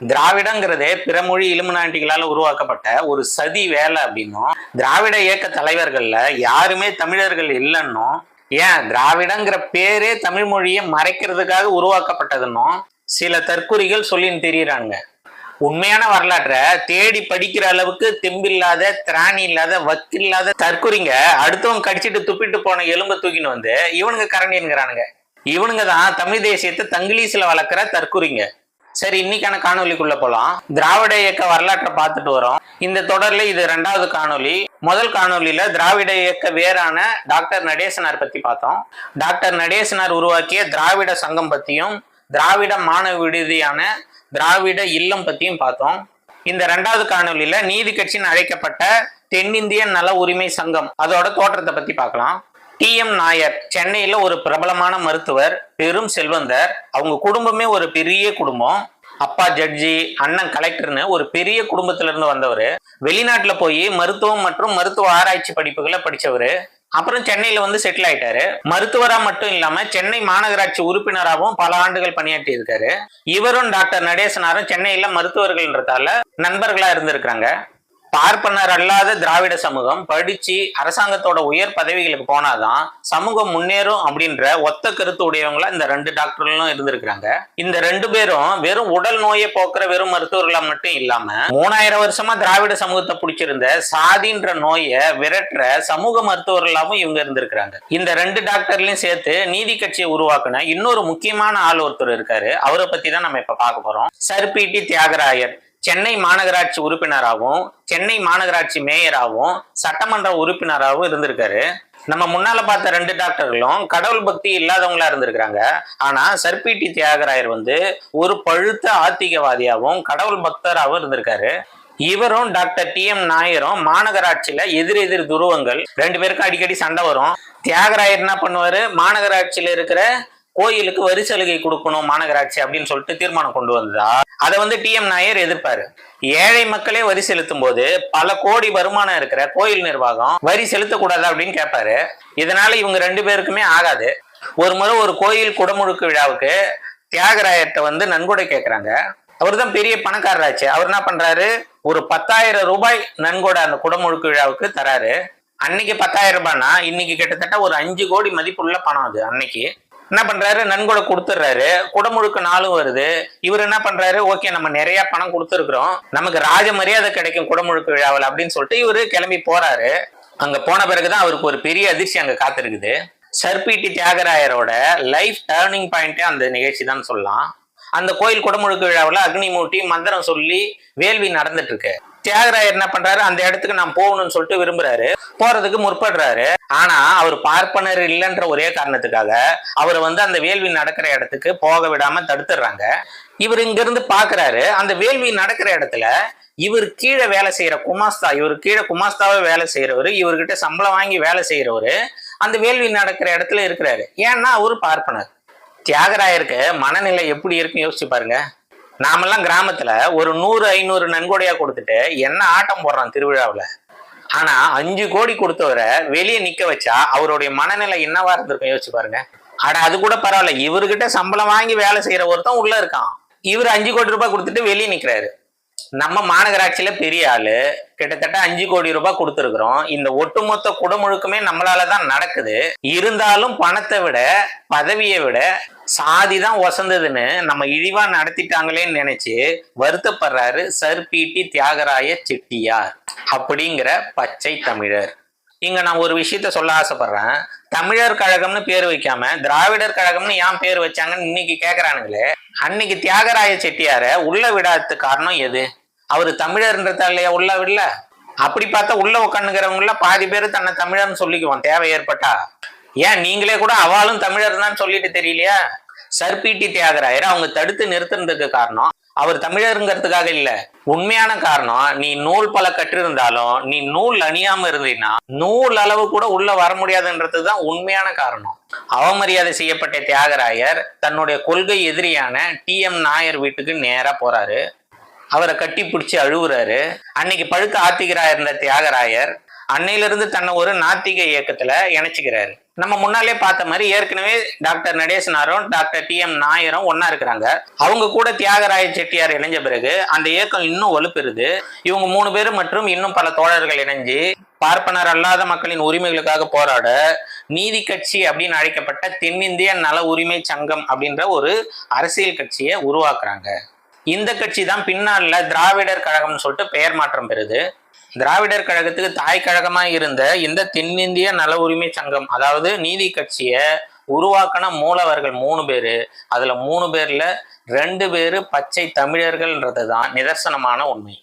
திராவிடங்கிறதே பிற மொழி இலுமினாட்டிகளால உருவாக்கப்பட்ட ஒரு சதி வேலை அப்படின்னும், திராவிட இயக்க தலைவர்கள்ல யாருமே தமிழர்கள் இல்லைன்னும், ஏன் திராவிடங்கிற பேரே தமிழ் மொழியை மறைக்கிறதுக்காக உருவாக்கப்பட்டதுன்னும் சில தற்குறிகள் சொல்லின்னு தெரியுறாங்க. உண்மையான வரலாற்றை தேடி படிக்கிற அளவுக்கு தெம்பில்லாத, திராணி இல்லாத, வக்கில்லாத தற்குறிங்க அடுத்தவங்க கடிச்சிட்டு துப்பிட்டு போன எலும்பை தூக்கின்னு வந்து இவனுங்க கரண்டிங்கிறானுங்க. இவனுங்க தான் தமிழ் தேசியத்தை தங்கிலீஸ்ல வளர்க்குற தற்குறிங்க. சரி, இன்னைக்கான காணொலிக்குள்ள போலாம். திராவிட இயக்க வரலாற்றை பார்த்துட்டு வரோம். இந்த தொடர்ல இது 2வது காணொலி. முதல் காணொலியில திராவிட இயக்க வேறான டாக்டர் நடேசனார் பத்தி பார்த்தோம். டாக்டர் நடேசனார் உருவாக்கிய திராவிட சங்கம் பத்தியும், திராவிட மாணவ விடுதியான திராவிட இல்லம் பத்தியும் பார்த்தோம். இந்த 2வது காணொலியில நீதி கட்சின்னு அழைக்கப்பட்ட தென்னிந்திய நல உரிமை சங்கம் அதோட தோற்றத்தை பத்தி பார்க்கலாம். TM நாயர் சென்னையில ஒரு பிரபலமான மருத்துவர், பெரும் செல்வந்தர். அவங்க குடும்பமே ஒரு பெரிய குடும்பம். அப்பா ஜட்ஜி, அண்ணன் கலெக்டர்னு ஒரு பெரிய குடும்பத்துல இருந்து வந்தவர். வெளிநாட்டுல போய் மருத்துவம் மற்றும் மருத்துவ ஆராய்ச்சி படிப்புகளை படிச்சவரு. அப்புறம் சென்னையில வந்து செட்டில் ஆயிட்டாரு. மருத்துவரா மட்டும் இல்லாம சென்னை மாநகராட்சி உறுப்பினராகவும் பல ஆண்டுகள் பணியாற்றி இருக்காரு. இவரும் டாக்டர் நடேசனாரும் சென்னையில மருத்துவர்கள்ன்றதால நண்பர்களா இருந்திருக்கிறாங்க. பார்ப்பனர் அல்லாத திராவிட சமூகம் படிச்சு அரசாங்கத்தோட உயர் பதவிகளுக்கு போனாதான் சமூகம் முன்னேறும் அப்படின்ற ஒத்த கருத்து உடையவங்களா இந்த 2 டாக்டர்களும் இருந்திருக்கிறாங்க. இந்த 2 பேரும் வெறும் உடல் நோயை போக்குற வெறும் மருத்துவர்களா மட்டும் இல்லாம 3000 வருஷமா திராவிட சமூகத்தை பிடிச்சிருந்த சாதின்ற நோயை விரட்டுற சமூக மருத்துவர்களாகவும் இவங்க இருந்திருக்கிறாங்க. இந்த 2 டாக்டர்லையும் சேர்த்து நீதி கட்சியை உருவாக்குன இன்னொரு முக்கியமான ஆள் ஒருத்தர் இருக்காரு. அவரை பத்தி தான் நம்ம இப்ப பார்க்க போறோம். சர் PT தியாகராயர் சென்னை மாநகராட்சி உறுப்பினராகவும், சென்னை மாநகராட்சி மேயராகவும், சட்டமன்ற உறுப்பினராகவும் இருந்திருக்காரு. நம்ம முன்னால பார்த்த 2 டாக்டர்களும் கடவுள் பக்தி இல்லாதவங்களா இருந்திருக்கிறாங்க. ஆனா சர் PT தியாகராயர் வந்து ஒரு பழுத்த ஆத்திகவாதியாகவும் கடவுள் பக்தராகவும் இருந்திருக்காரு. இவரும் டாக்டர் TM நாயரும் மாநகராட்சியில எதிர் துருவங்கள். 2 பேருக்கும் அடிக்கடி சண்டை வரும். தியாகராயர் என்ன பண்ணுவாரு, மாநகராட்சியில இருக்கிற கோயிலுக்கு வரி சலுகை கொடுக்கணும் மாநகராட்சி அப்படின்னு சொல்லிட்டு தீர்மானம் கொண்டு வந்ததா அதை வந்து TM நாயர் எதிர்ப்பாரு. ஏழை மக்களே வரி செலுத்தும் போது பல கோடி வருமானம் இருக்கிற கோயில் நிர்வாகம் வரி செலுத்தக்கூடாது அப்படின்னு கேட்பாரு. இதனால இவங்க 2 பேருக்குமே ஆகாது. ஒரு முறை ஒரு கோயில் குடமுழுக்கு விழாவுக்கு தியாகராயர்கிட்ட வந்து நன்கொடை கேட்கிறாங்க. அவர் தான் பெரிய பணக்காரராச்சு. அவர் என்ன பண்றாரு, ஒரு 10,000 ரூபாய் நன்கொடை அந்த குடமுழுக்கு விழாவுக்கு தராரு. அன்னைக்கு 10,000 ரூபாய்னா இன்னைக்கு கிட்டத்தட்ட ஒரு 5 கோடி மதிப்புள்ள பணம். அது அன்னைக்கு என்ன பண்றாரு, நன்கொடை கொடுத்துடுறாரு. குடமுழுக்கு நாளும் வருது. இவர் என்ன பண்றாரு, ஓகே நம்ம நிறைய பணம் கொடுத்துருக்குறோம், நமக்கு ராஜ மரியாதை கிடைக்கும் குடமுழுக்கு விழாவில் அப்படின்னு சொல்லிட்டு இவரு கிளம்பி போறாரு. அங்க போன பிறகுதான் அவருக்கு ஒரு பெரிய அதிர்ச்சி அங்க காத்திருக்குது. சர் PT தியாகராயரோட லைஃப் டேர்னிங் பாயிண்டே அந்த நிகழ்ச்சி தான் சொல்லலாம். அந்த கோயில் குடமுழுக்கு விழாவில் அக்னி மூட்டி மந்திரம் சொல்லி வேள்வி நடந்துட்டு இருக்கு. தியாகராயர் என்ன பண்றாரு, அந்த இடத்துக்கு நான் போகணும்னு சொல்லிட்டு விரும்புறாரு. போறதுக்கு முற்படுறாரு. ஆனா அவர் பார்ப்பனர் இல்லைன்ற ஒரே காரணத்துக்காக அவர் வந்து அந்த வேள்வி நடக்கிற இடத்துக்கு போக விடாம தடுத்துடுறாங்க. இவர் இங்க இருந்து பாக்குறாரு, அந்த வேள்வி நடக்கிற இடத்துல இவர் கீழே வேலை செய்யற குமாஸ்தா, இவர் கீழே குமாஸ்தாவே வேலை செய்யறவரு, இவர்கிட்ட சம்பளம் வாங்கி வேலை செய்யறவரு அந்த வேள்வி நடக்கிற இடத்துல இருக்கிறாரு. ஏன்னா அவரு பார்ப்பனர். தியாகராயருக்கு மனநிலை எப்படி இருக்குன்னு யோசிச்சு பாருங்க. நாமெல்லாம் கிராமத்துல ஒரு 100-500 நன்கொடையா கொடுத்துட்டு என்ன ஆட்டம் போடுறான் திருவிழாவில். ஆனா 5 கோடி கொடுத்தவரை வெளியே நிக்க வச்சா அவருடைய மனநிலை என்னவா இருந்திருக்கும் யோசிச்சு பாருங்க. ஆனா அது கூட பரவாயில்ல, இவர்கிட்ட சம்பளம் வாங்கி வேலை செய்யற ஒருத்தன் உள்ள இருக்கான். இவர் 5 கோடி ரூபாய் கொடுத்துட்டு வெளியே நிக்கிறாரு. நம்ம மாநகராட்சியில பெரிய ஆளு, கிட்டத்தட்ட 5 கோடி ரூபாய் கொடுத்துருக்குறோம். இந்த ஒட்டுமொத்த குடமுழுக்குமே நம்மளாலதான் நடக்குது. இருந்தாலும் பணத்தை விட பதவியை விட சாதி தான் ஒசந்ததுன்னு நம்ம இழிவா நடத்திட்டாங்களேன்னு நினைச்சு வருத்தப்படுறாரு சர் PT தியாகராய செட்டியார் அப்படிங்கிற பச்சை தமிழர். இங்க நான் ஒரு விஷயத்த சொல்ல ஆசைப்படுறேன். தமிழர் கழகம்னு பேர் வைக்காம திராவிடர் கழகம்னு ஏன் பேர் வச்சாங்கன்னு இன்னைக்கு கேக்குறானுங்களே. அன்னைக்கு தியாகராய செட்டியார உள்ள விடாததுக்கு காரணம் எது? அவரு தமிழர்ன்றதாலையா உள்ள விடல? அப்படி பார்த்தா உள்ள உட்காந்துக்கிறவங்கள பாதி பேர் தன்னை தமிழர்னு சொல்லிக்குவோம் தேவை ஏற்பட்டா. ஏன் நீங்களே கூட அவளும் தமிழர் தான் சொல்லிட்டு தெரியலையா? சர் PT தியாகராயர் அவங்க தடுத்து நிறுத்துறதுக்கு காரணம் அவர் தமிழருங்கிறதுக்காக இல்ல. உண்மையான காரணம், நீ நூல் பல கற்றிருந்தாலும் நீ நூல் அணியாம இருந்தீன்னா நூல் அளவு கூட உள்ள வர முடியாதுன்றதுதான் உண்மையான காரணம். அவமரியாதை செய்யப்பட்ட தியாகராயர் தன்னுடைய கொள்கை எதிரியான TM நாயர் வீட்டுக்கு நேரா போறாரு. அவரை கட்டி பிடிச்சி அழுவுறாரு. அன்னைக்கு பழுக்க ஆத்திகராக இருந்த தியாகராயர் அன்னையிலிருந்து தன்னை ஒரு நாத்திக இயக்கத்துல இணைச்சுக்கிறாரு. நம்ம முன்னாலே பார்த்த மாதிரி ஏற்கனவே டாக்டர் நடேசனாரும் டாக்டர் டி.எம். நாயரும் ஒன்னா இருக்கிறாங்க. அவங்க கூட தியாகராய செட்டியார் இணைஞ்ச பிறகு அந்த இயக்கம் இன்னும் வலுப்பெறுது. இவங்க 3 பேர் மற்றும் இன்னும் பல தோழர்கள் இணைஞ்சு பார்ப்பனர் அல்லாத மக்களின் உரிமைகளுக்காக போராட நீதி கட்சி அப்படின்னு அழைக்கப்பட்ட தென்னிந்திய நல உரிமை சங்கம் அப்படின்ற ஒரு அரசியல் கட்சியை உருவாக்குறாங்க. இந்த கட்சி தான் பின்னால திராவிடர் கழகம்னு சொல்லிட்டு பெயர் மாற்றம் பெறுது. திராவிடர் கழகத்துக்கு தாய் கழகமா இருந்த இந்த தென்னிந்திய நல உரிமை சங்கம், அதாவது நீதி கட்சியை உருவாக்கின மூலவர்கள் 3 பேரு. அதுல 3 பேர்ல 2 பேரு பச்சை தமிழர்கள்ன்றது தான் நிதர்சனமான உண்மை.